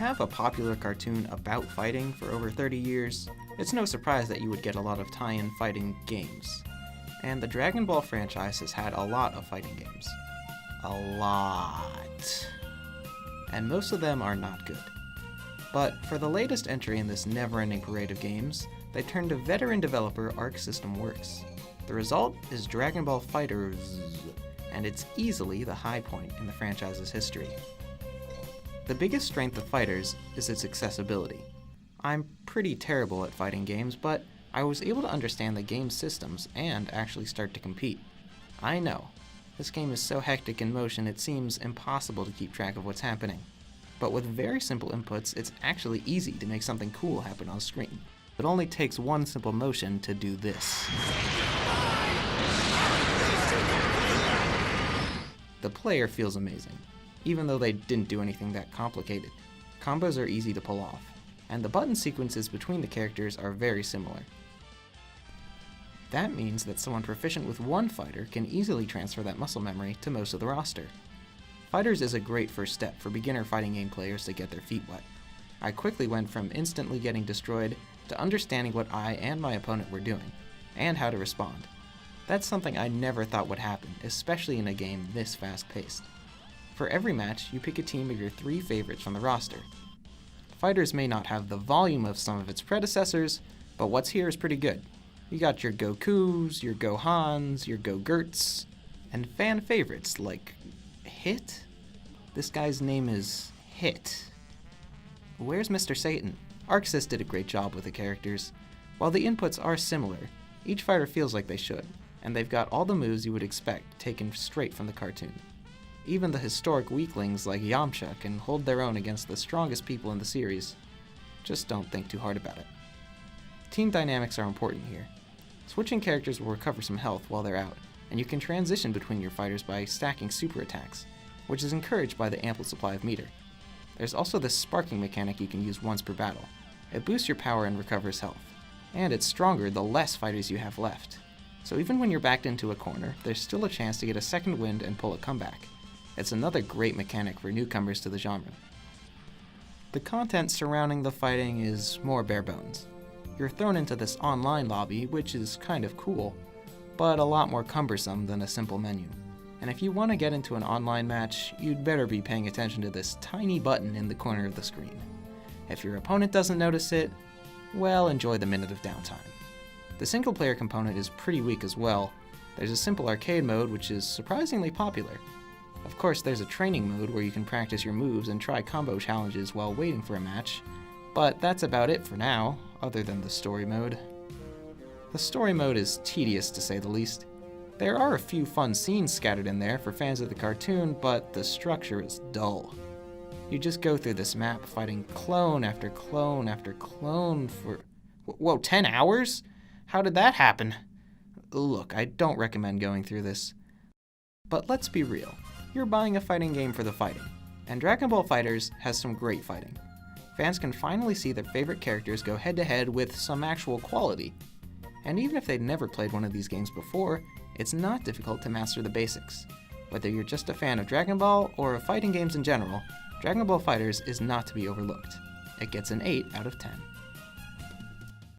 have a popular cartoon about fighting for over 30 years, it's no surprise that you would get a lot of tie-in fighting games. And the Dragon Ball franchise has had a lot of fighting games. A lot. And most of them are not good. But for the latest entry in this never-ending parade of games, they turned to veteran developer Arc System Works. The result is Dragon Ball FighterZ, and it's easily the high point in the franchise's history. The biggest strength of FighterZ is its accessibility. I'm pretty terrible at fighting games, but I was able to understand the game's systems and actually start to compete. I know, this game is so hectic in motion it seems impossible to keep track of what's happening. But with very simple inputs, it's actually easy to make something cool happen on screen. It only takes one simple motion to do this. The player feels amazing, even though they didn't do anything that complicated. Combos are easy to pull off, and the button sequences between the characters are very similar. That means that someone proficient with one fighter can easily transfer that muscle memory to most of the roster. FighterZ is a great first step for beginner fighting game players to get their feet wet. I quickly went from instantly getting destroyed to understanding what I and my opponent were doing, and how to respond. That's something I never thought would happen, especially in a game this fast-paced. For every match, you pick a team of your 3 favorites from the roster. FighterZ may not have the volume of some of its predecessors, but what's here is pretty good. You got your Gokus, your Gohans, your Go-Gurts, and fan favorites like Hit? This guy's name is Hit. Where's Mr. Satan? ArcSys did a great job with the characters. While the inputs are similar, each fighter feels like they should, and they've got all the moves you would expect taken straight from the cartoon. Even the historic weaklings like Yamcha can hold their own against the strongest people in the series. Just don't think too hard about it. Team dynamics are important here. Switching characters will recover some health while they're out, and you can transition between your fighters by stacking super attacks, which is encouraged by the ample supply of meter. There's also this sparking mechanic you can use once per battle. It boosts your power and recovers health, and it's stronger the less fighters you have left. So even when you're backed into a corner, there's still a chance to get a second wind and pull a comeback. It's another great mechanic for newcomers to the genre. The content surrounding the fighting is more bare bones. You're thrown into this online lobby, which is kind of cool, but a lot more cumbersome than a simple menu. And if you want to get into an online match, you'd better be paying attention to this tiny button in the corner of the screen. If your opponent doesn't notice it, well, enjoy the minute of downtime. The single player component is pretty weak as well. There's a simple arcade mode which is surprisingly popular. Of course, there's a training mode where you can practice your moves and try combo challenges while waiting for a match, but that's about it for now, other than the story mode. The story mode is tedious to say the least. There are a few fun scenes scattered in there for fans of the cartoon, but the structure is dull. You just go through this map fighting clone after clone after clone for... Whoa, 10 hours? How did that happen? Look, I don't recommend going through this. But let's be real. You're buying a fighting game for the fighting, and Dragon Ball FighterZ has some great fighting. Fans can finally see their favorite characters go head-to-head with some actual quality. And even if they'd never played one of these games before, it's not difficult to master the basics. Whether you're just a fan of Dragon Ball or of fighting games in general, Dragon Ball FighterZ is not to be overlooked. It gets an 8 out of 10.